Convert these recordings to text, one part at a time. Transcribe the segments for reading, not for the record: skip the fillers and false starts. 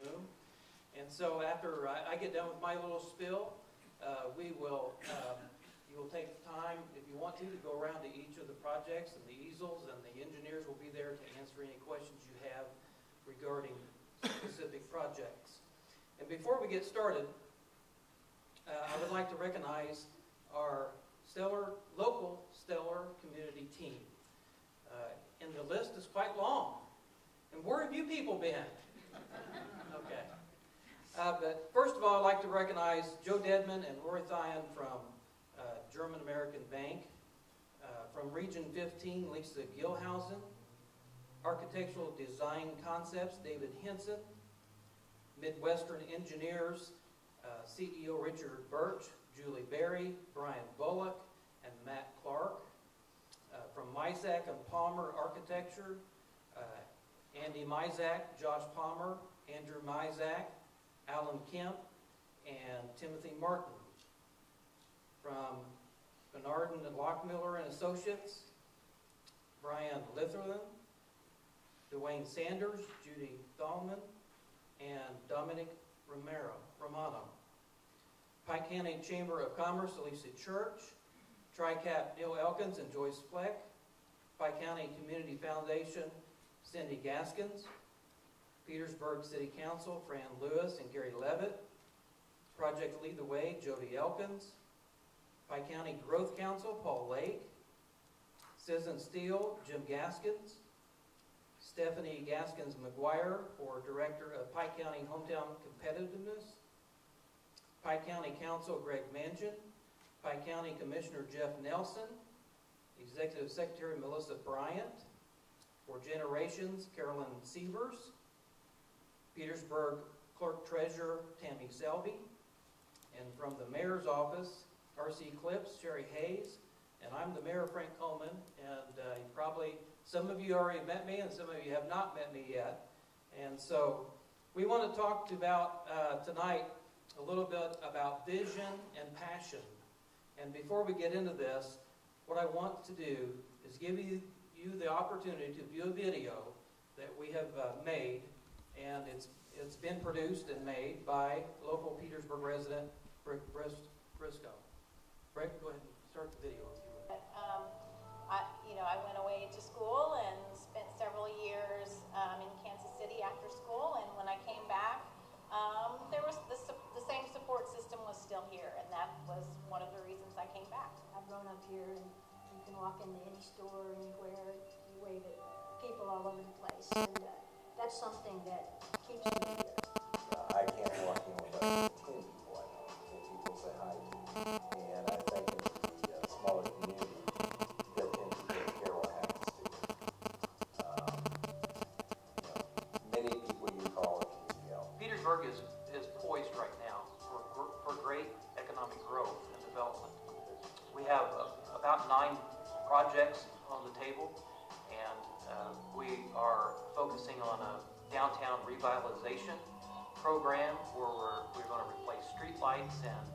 And so after I get done with my little spill, you will take the time, if you want to go around to each of the projects and the easels, and the engineers will be there to answer any questions you have regarding specific projects. And before we get started, I would like to recognize our local stellar community team. And the list is quite long. And where have you people been? Okay. But first of all, I'd like to recognize Joe Dedman and Roy Thien from German American Bank. From Region 15, Lisa Gilhausen. Architectural Design Concepts, David Henson. Midwestern Engineers, CEO Richard Birch, Julie Berry, Brian Bullock, and Matt Clark. From Mizak and Palmer Architecture, Andy Mizak, Josh Palmer, Andrew Mizak, Alan Kemp, and Timothy Martin. From Bernardin and Lockmiller and Associates, Brian Litherland, Dwayne Sanders, Judy Thalman, and Dominic Romano. Pike County Chamber of Commerce, Alicia Church, TriCap Neil Elkins and Joyce Fleck, Pike County Community Foundation, Cindy Gaskins, Petersburg City Council, Fran Lewis and Gary Levitt, Project Lead the Way, Jody Elkins, Pike County Growth Council, Paul Lake, Citizen Steel, Jim Gaskins, Stephanie Gaskins McGuire for Director of Pike County Hometown Competitiveness, Pike County Council, Greg Manchin, Pike County Commissioner Jeff Nelson, Executive Secretary Melissa Bryant, for Generations, Carolyn Sievers, Petersburg Clerk Treasurer Tammy Selby, and from the Mayor's Office, R.C. Clips, Sherry Hayes, and I'm the Mayor, Frank Coleman, and probably some of you already met me and some of you have not met me yet. And so we want to talk about tonight a little bit about vision and passion. And before we get into this, what I want to do is give you the opportunity to view a video that we have made, and it's been produced and made by local Petersburg resident Brick Briscoe. Brick, go ahead and start the video if you would. I went away to school and spent several years in Kansas City after school, and when I came back, there was the same support system was still here, and that was one of the reasons I came back. I've grown up here, and you can walk into any store anywhere, you wave at people all over the place, and that's something that keeps me here. I can't walk in without 10 people I know, 10 people say hi to me, and I think in the smaller community, you got 10 people that care what happens to you. Many people you call it can help. Petersburg is poised right now for great economic growth and development. We have about 9 projects on the table, and we are focusing on a downtown revitalization program where we're going to replace street lights and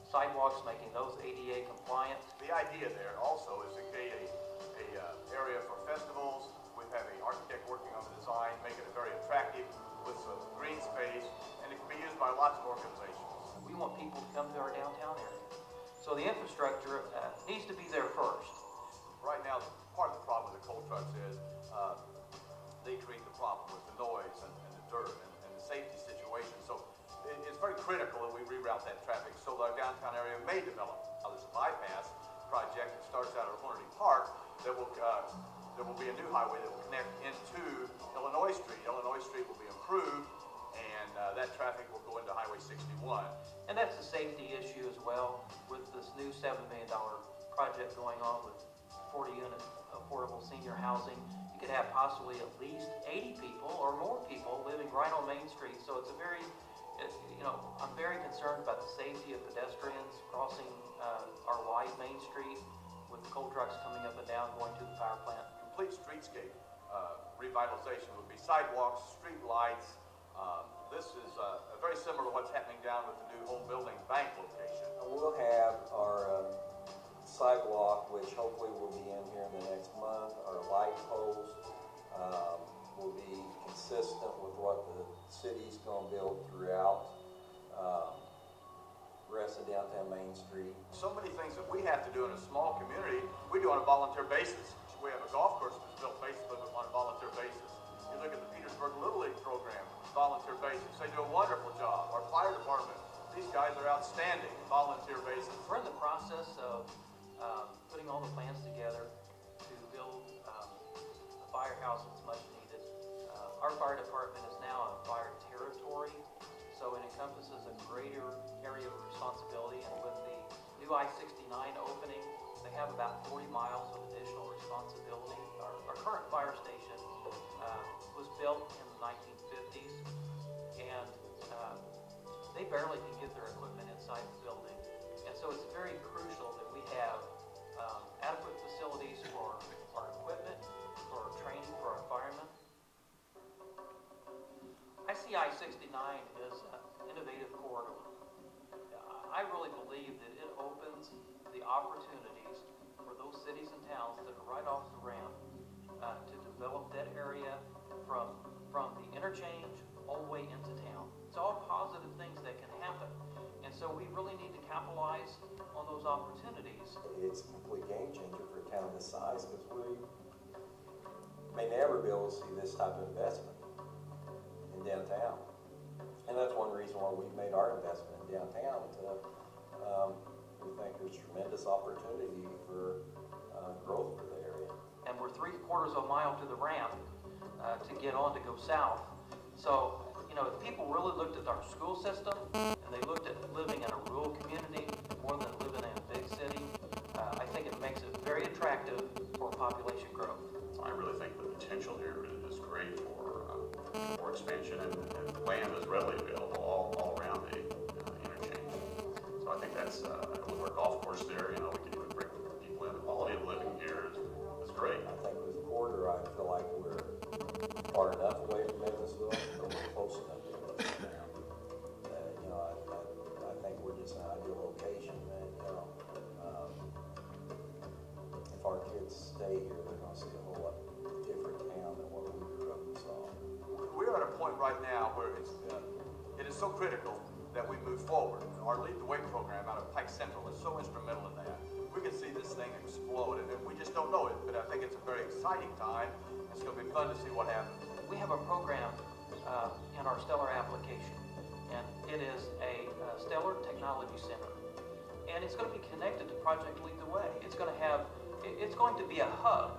sidewalks, making those ADA compliant. The idea there also is to create a area for festivals. We have an architect working on the design, make it very attractive with some green space, and it can be used by lots of organizations. We want people to come to our downtown area. So the infrastructure needs to be there first. Right now, part of the problem with the coal trucks is they create the problem with the noise and the dirt and the safety situation. So it's very critical that we reroute that traffic so that our downtown area may develop. Now, there's a bypass project that starts out at Hornady Park that will there will be a new highway that will connect into Illinois Street. Illinois Street will be improved, and that traffic will go into Highway 61. And that's a safety issue as well with this new $7 million project going on with 40-unit affordable senior housing. You could have possibly at least 80 people or more people living right on Main Street. So it's a very, I'm very concerned about the safety of pedestrians crossing our wide Main Street with the coal trucks coming up and down going to the power plant. Complete streetscape revitalization would be sidewalks, street lights. This is very similar to what's happening down with the new home building bank location. We'll have our sidewalk, which hopefully will be in here in the next month, our light poles, will be consistent with what the city's gonna build throughout, rest of downtown Main Street. So many things that we have to do in a small community, we do on a volunteer basis. We have a golf course that's built basically on a volunteer basis. You look at the Petersburg Little League program, volunteer basis. They do a wonderful job. Our fire department, these guys are outstanding, volunteer basis. We're in the process of putting all the plans together to build a firehouse that's much needed. Our fire department is now a fire territory, so it encompasses a greater area of responsibility, and with the new I-69 opening, they have about 40 miles of additional responsibility. Our current fire station was built in the 1950s, and they barely can get their equipment inside the building. And so it's very crucial that we have adequate facilities for our equipment, for training for our firemen. I see I-69 as an innovative corridor. I really believe that it opens the opportunities for those cities and towns that are right off the ramp to develop that area from the interchange all the way into town. It's all positive things that can happen. And so we really need to capitalize on those opportunities. It's a complete game changer for a town this size, because we may never be able to see this type of investment in downtown. And that's one reason why we've made our investment in downtown. We think there's tremendous opportunity for growth for the area. And we're 3/4 of a mile to the ramp to get on to go south. So, you know, if people really looked at our school system and they looked at living in a rural community more than living in a big city, I think it makes it very attractive for population growth. I really think the potential here is great for expansion, and land is readily available all around the interchange. So I think that's, with our golf course there, you know, we can even bring people in. The quality of living here is great. I think with the corridor, I feel like we're far enough away from Evansville, but we're close enough to Evansville now. You know, I think we're just an ideal location that, you know, if our kids stay here, they're gonna see a whole lot different town than what we grew up and saw. We're at a point right now where it is so critical that we move forward. Our Lead the Way program out of Pike Central is so instrumental in that. We can see this thing explode, and we just don't know it, but I think it's a very exciting time. It's going to be fun to see what happens. We have a program in our Stellar application, and it is a Stellar Technology Center. And it's going to be connected to Project Lead the Way. It's going to be a hub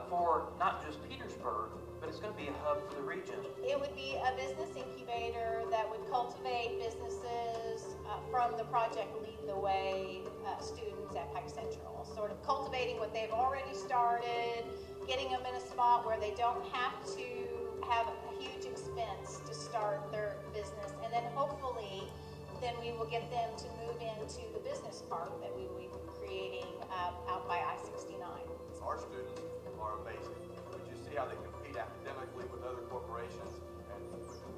for not just Petersburg, but it's going to be a hub for the region. It would be a business incubator that would cultivate businesses from the Project Lead the Way students at Pike Central, sort of cultivating what they've already started, getting them in a spot where they don't have to have a huge expense to start their business, and then hopefully then we will get them to move into the business park that we will be creating out by I-69. Our students are amazing. But you see how they compete academically with other corporations, and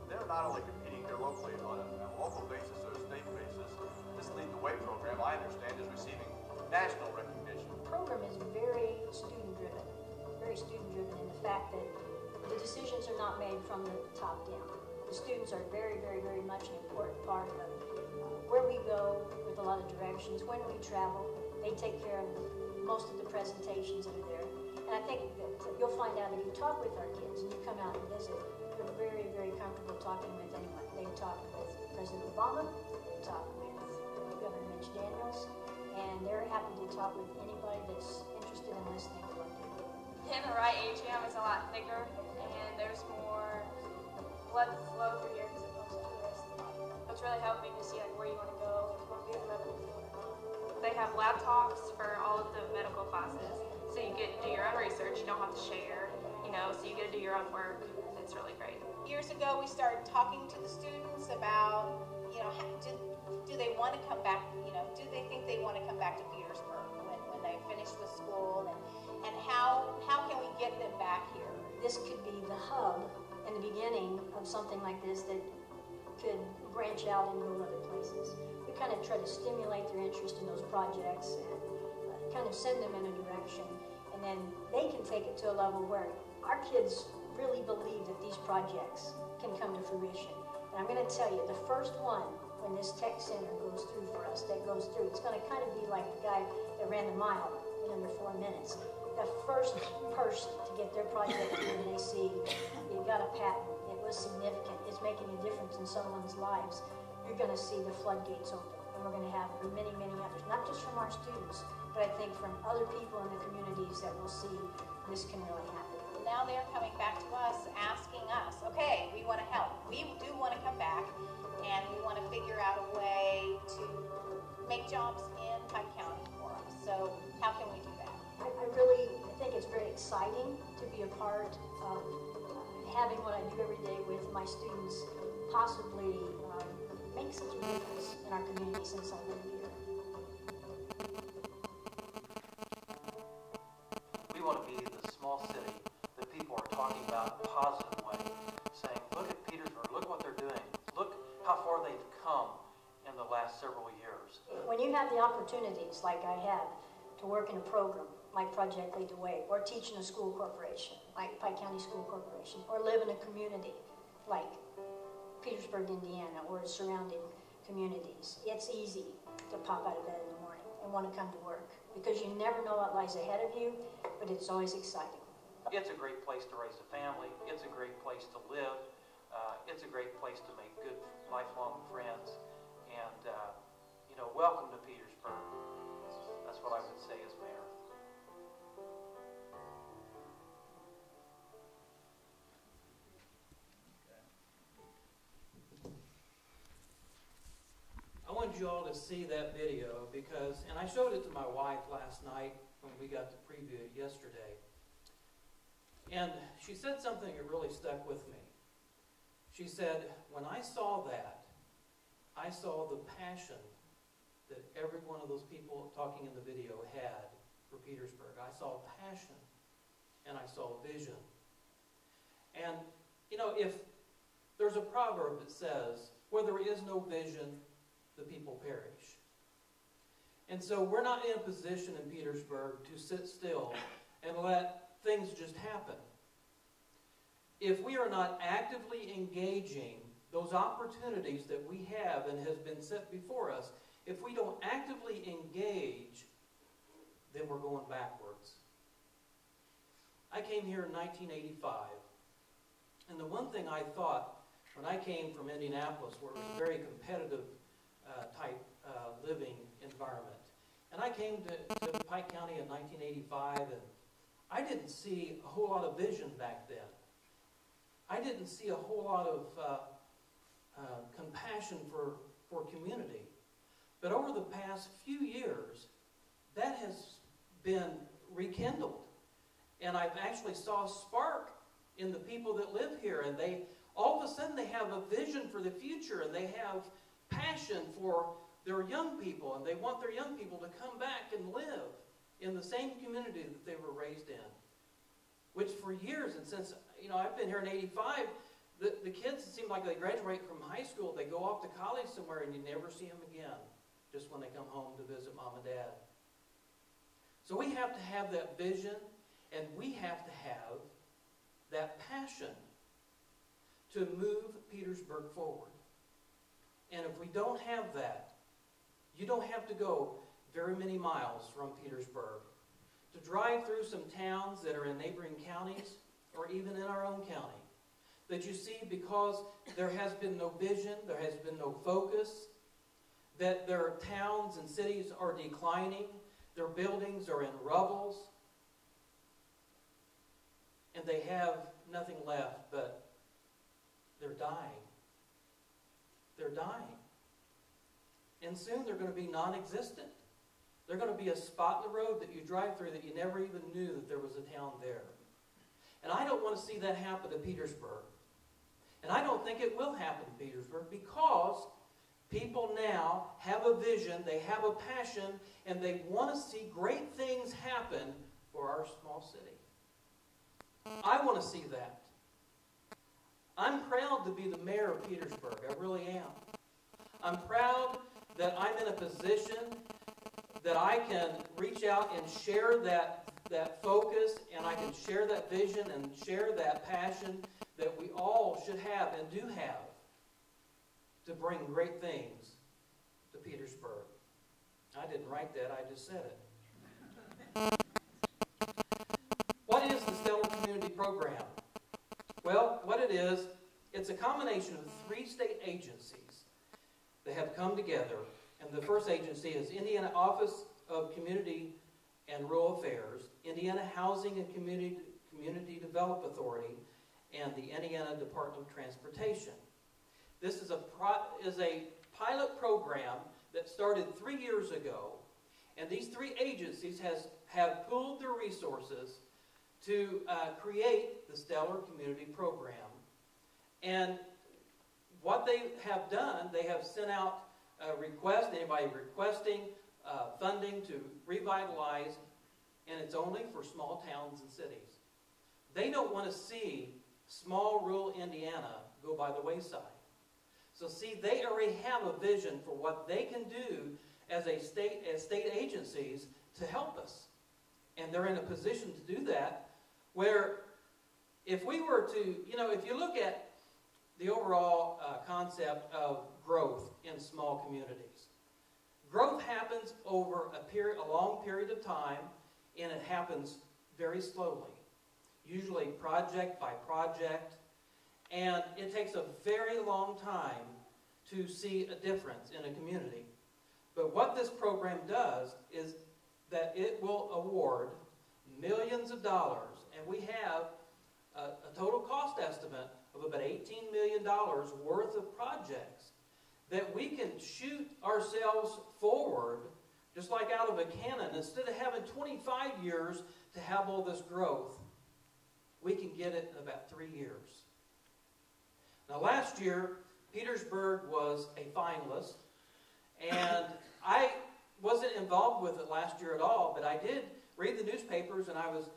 they're not only competing here locally on a local basis or a state basis. This Lead the Way program, I understand, is receiving national recognition. The program is very student-driven in the fact that the decisions are not made from the top down. The students are very, very, very much an important part of where we go with a lot of directions, when we travel. They take care of most of the presentations that are there. And I think that you'll find out if you talk with our kids and you come out and visit, they're very, very comfortable talking with anyone. They talk with President Obama, they talk with Governor Mitch Daniels, and they're happy to talk with anybody that's interested in listening to what they do. In the right atrium, it's a lot thicker, and there's more blood flow through here because it goes through the rest of the body. It's really helped me to see like where you want to go, what field of medical you want to go. They have lab talks for all of the medical classes, so you get to do your own research. You don't have to share, you know, so you get to do your own work. It's really great. Years ago, we started talking to the students about, you know, do they want to come back, you know, do they think they want to come back to Petersburg when they finish with school, and how can we get them back here? This could be the hub and the beginning of something like this that could branch out and go other places. We kind of try to stimulate their interest in those projects and kind of send them in a direction, and then they can take it to a level where our kids really believe that these projects can come to fruition. And I'm going to tell you, the first one, when this tech center goes through for us, it's going to kind of be like the guy that ran the mile in under 4 minutes. The first person to get their project in, and they see you got a patent, it was significant, it's making a difference in someone's lives, you're going to see the floodgates open. And we're going to have many, many others, not just from our students, but I think from other people in the communities that will see this can really happen. Now they're coming back to us, asking us, okay, we want to help. We do want to come back, and we want to figure out a way to make jobs in Pike County for us. So how can we do that? I think it's very exciting to be a part of having what I do every day with my students, possibly make such a difference in our community since I've been here. We want to be the small city that people are talking about in a positive way, saying, look at Petersburg, look what they're doing, look how far they've come in the last several years. When you have the opportunities like I have to work in a program like Project Lead the Way, or teach in a school corporation like Pike County School Corporation, or live in a community like Petersburg, Indiana, or surrounding communities, it's easy to pop out of bed in the morning and want to come to work because you never know what lies ahead of you, but it's always exciting. It's a great place to raise a family. It's a great place to live. It's a great place to make good, lifelong friends. And, welcome to Petersburg. That's what I would say as mayor. I wanted you all to see that video because, and I showed it to my wife last night when we got to preview it yesterday. And she said something that really stuck with me. She said, when I saw that, I saw the passion that every one of those people talking in the video had for Petersburg. I saw passion and I saw vision. And, if there's a proverb that says, where there is no vision, the people perish. And so we're not in a position in Petersburg to sit still and let things just happen. If we are not actively engaging those opportunities that we have and has been set before us, if we don't actively engage, then we're going backwards. I came here in 1985, and the one thing I thought when I came from Indianapolis, where it was a very competitive type living environment, and I came to Pike County in 1985, and I didn't see a whole lot of vision back then. I didn't see a whole lot of compassion for community. But over the past few years, that has been rekindled. And I've actually saw a spark in the people that live here. And they, all of a sudden, they have a vision for the future. And they have passion for their young people. And they want their young people to come back and live in the same community that they were raised in. Which for years, and since, I've been here in 85, the kids, it seem like they graduate from high school, they go off to college somewhere, and you never see them again, just when they come home to visit mom and dad. So we have to have that vision, and we have to have that passion to move Petersburg forward. And if we don't have that, you don't have to go very many miles from Petersburg to drive through some towns that are in neighboring counties or even in our own county. That you see, because there has been no vision, there has been no focus, that their towns and cities are declining, their buildings are in rubbles, and they have nothing left but they're dying. They're dying. And soon they're going to be non-existent. They're going to be a spot in the road that you drive through that you never even knew that there was a town there. And I don't want to see that happen to Petersburg. And I don't think it will happen to Petersburg because people now have a vision, they have a passion, and they want to see great things happen for our small city. I want to see that. I'm proud to be the mayor of Petersburg. I really am. I'm proud that I'm in a position that I can reach out and share that that focus, and I can share that vision and share that passion that we all should have and do have to bring great things to Petersburg. I didn't write that, I just said it. What is the Stellar Community Program? Well, what it is, it's a combination of 3 state agencies that have come together. And the first agency is Indiana Office of Community and Rural Affairs, Indiana Housing and Community Development Authority, and the Indiana Department of Transportation. This is a pilot program that started 3 years ago, and these 3 agencies have pooled their resources to create the Stellar Community Program. And what they have done, they have sent out a request, anybody requesting funding to revitalize, and it's only for small towns and cities. They don't want to see small rural Indiana go by the wayside. So see, they already have a vision for what they can do as state agencies to help us. And they're in a position to do that, where if we were to, if you look at the overall concept of growth in small communities, growth happens over a long period of time, and it happens very slowly, usually project by project, and it takes a very long time to see a difference in a community. But what this program does is that it will award millions of dollars, and we have a total cost estimate of about $18 million worth of projects that we can shoot ourselves forward, just like out of a cannon. Instead of having 25 years to have all this growth, we can get it in about 3 years. Now, last year, Petersburg was a finalist, and I wasn't involved with it last year at all, but I did read the newspapers, and I was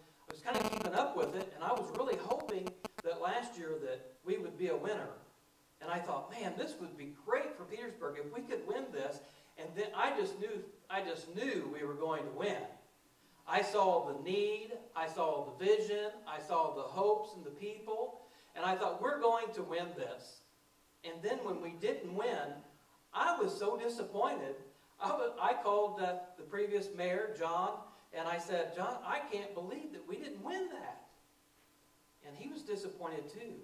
kind of keeping up with it, and I was really hoping that last year that we would be a winner. And I thought, man, this would be great for Petersburg if we could win this. And then I just knew we were going to win. I saw the need, I saw the vision, I saw the hopes in the people, and I thought, we're going to win this. And then when we didn't win, I was so disappointed. I called the previous mayor, John, and I said, John, I can't believe that we didn't win that. And he was disappointed too.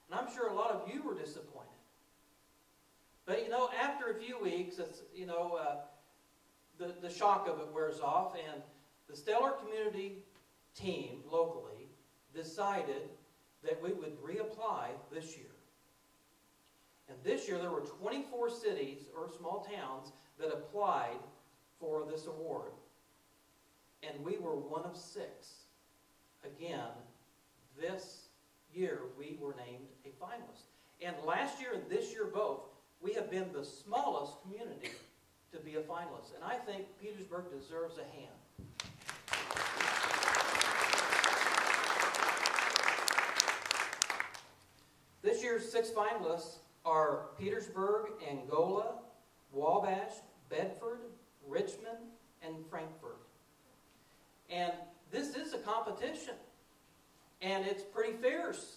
And I'm sure a lot of you were disappointed. But, after a few weeks, it's, the shock of it wears off, and the Stellar Community team locally decided that we would reapply this year. And this year there were 24 cities or small towns that applied for this award. And we were one of 6. Again, this year we were named a finalist. And last year and this year both, we have been the smallest community to be a finalist. And I think Petersburg deserves a hand. This year's 6 finalists are Petersburg, Angola, Wabash, Bedford, Richmond, and Frankfurt. And this is a competition, and it's pretty fierce.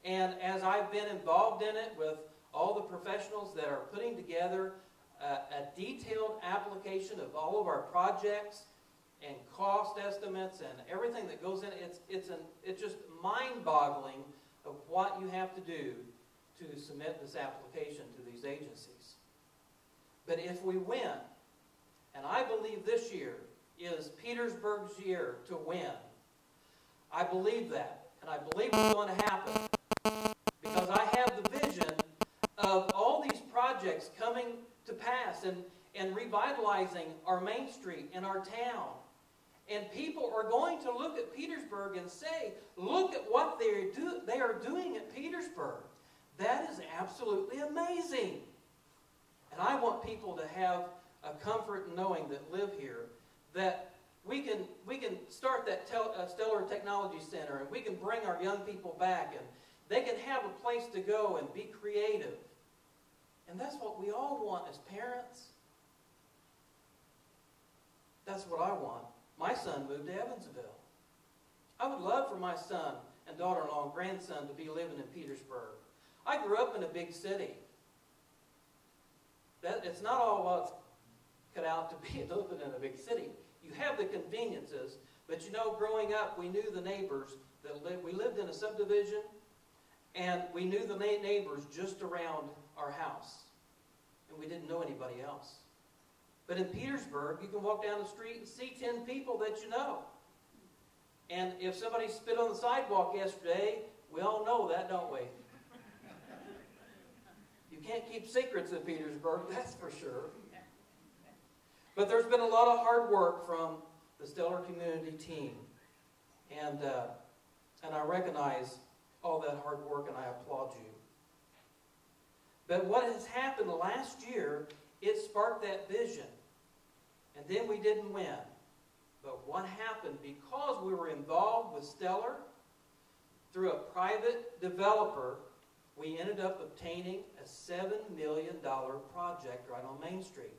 And as I've been involved in it with all the professionals that are putting together a detailed application of all of our projects and cost estimates and everything that goes in, it's just mind-boggling of what you have to do to submit this application to these agencies. But if we win, and I believe this year is Petersburg's year to win, I believe that, and I believe it's going to happen, because I have the vision of all these projects coming to pass and revitalizing our Main Street and our town. And people are going to look at Petersburg and say, look at what they are doing at Petersburg. That is absolutely amazing. And I want people to have a comfort in knowing that live here, that we can start that Stellar Technology Center, and we can bring our young people back, and they can have a place to go and be creative. And that's what we all want as parents. That's what I want. My son moved to Evansville. I would love for my son and daughter-in-law and grandson to be living in Petersburg. I grew up in a big city. It's not all what's cut out to be living in a big city. You have the conveniences, but you know, growing up, we knew the neighbors that lived. We lived in a subdivision, and we knew the neighbors just around our house, and we didn't know anybody else. But in Petersburg, you can walk down the street and see 10 people that you know. And if somebody spit on the sidewalk yesterday, we all know that, don't we? You can't keep secrets in Petersburg, that's for sure. But there's been a lot of hard work from the Stellar Community team. And I recognize all that hard work, and I applaud you. But what has happened last year, it sparked that vision. And then we didn't win. But what happened, because we were involved with Stellar, through a private developer, we ended up obtaining a $7 million project right on Main Street.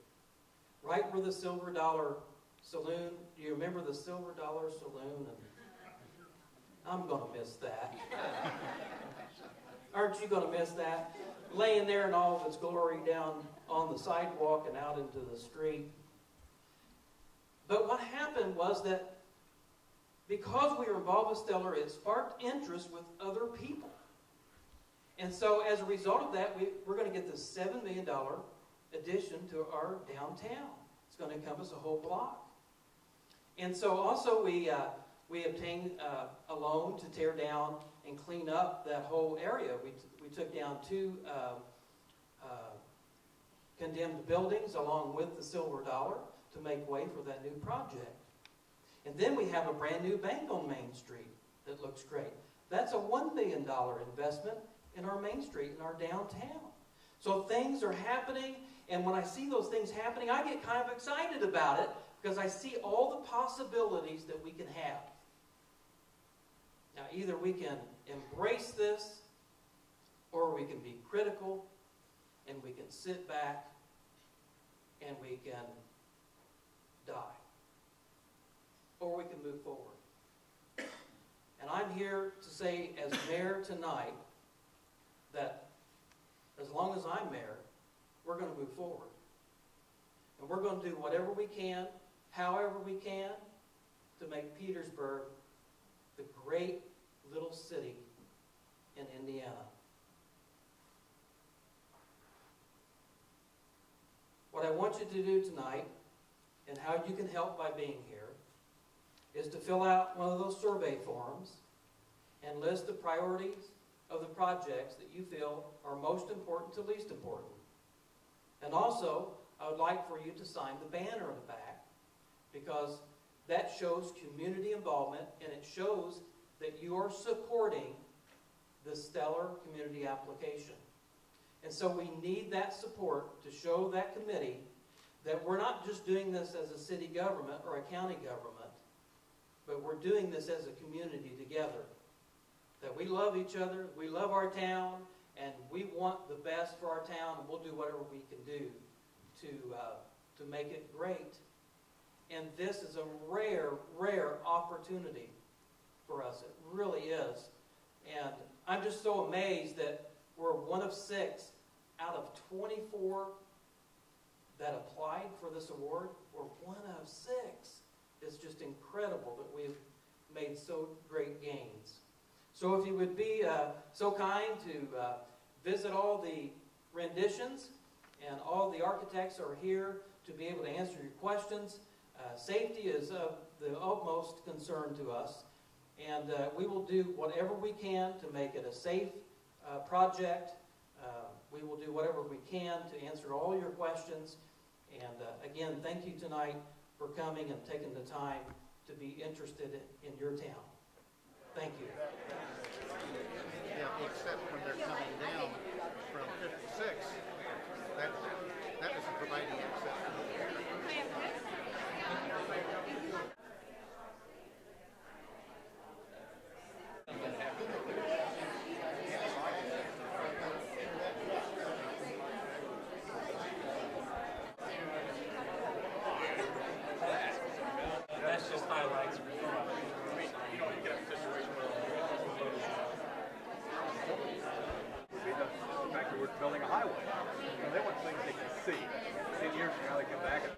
Right where the Silver Dollar Saloon, do you remember the Silver Dollar Saloon? I'm going to miss that. Aren't you going to miss that? Laying there in all of its glory down on the sidewalk and out into the street. But what happened was that because we were involved with Stellar, it sparked interest with other people. And so as a result of that, we're going to get this $7 million addition to our downtown. It's going to encompass a whole block. And so also we obtained a loan to tear down and clean up that whole area. We took down 2 condemned buildings along with the Silver Dollar to make way for that new project. And then we have a brand new bank on Main Street that looks great. That's a $1 million investment in our Main Street, in our downtown. So things are happening, and when I see those things happening, I get kind of excited about it because I see all the possibilities that we can have. Now, either we can embrace this, or we can be critical, and we can sit back, and we can die. Or we can move forward. And I'm here to say, as mayor tonight, that as long as I'm mayor, we're going to move forward. And we're going to do whatever we can, however we can, to make Petersburg the great little city in Indiana. What I want you to do tonight, and how you can help by being here, is to fill out one of those survey forms and list the priorities of the projects that you feel are most important to least important. And also, I would like for you to sign the banner in the back, because that shows community involvement, and it shows that you are supporting the Stellar Community application. And so we need that support to show that committee that we're not just doing this as a city government or a county government, but we're doing this as a community together. That we love each other, we love our town, and we want the best for our town, and we'll do whatever we can do to make it great. And this is a rare, rare opportunity for us. It really is. And I'm just so amazed that we're one of 6 out of 24 that applied for this award. We're one of 6. It's just incredible that we've made so great gains. So if you would be so kind to visit all the renditions, and all the architects are here to be able to answer your questions. Safety is of the utmost concern to us, and we will do whatever we can to make it a safe project. We will do whatever we can to answer all your questions. And again, thank you tonight for coming and taking the time to be interested in your town. Thank you. Yeah, except when they're coming down from 56, that was providing access. That's just highlights. You know, you get a highway. So they want things they can see. 10 years from now, they come back and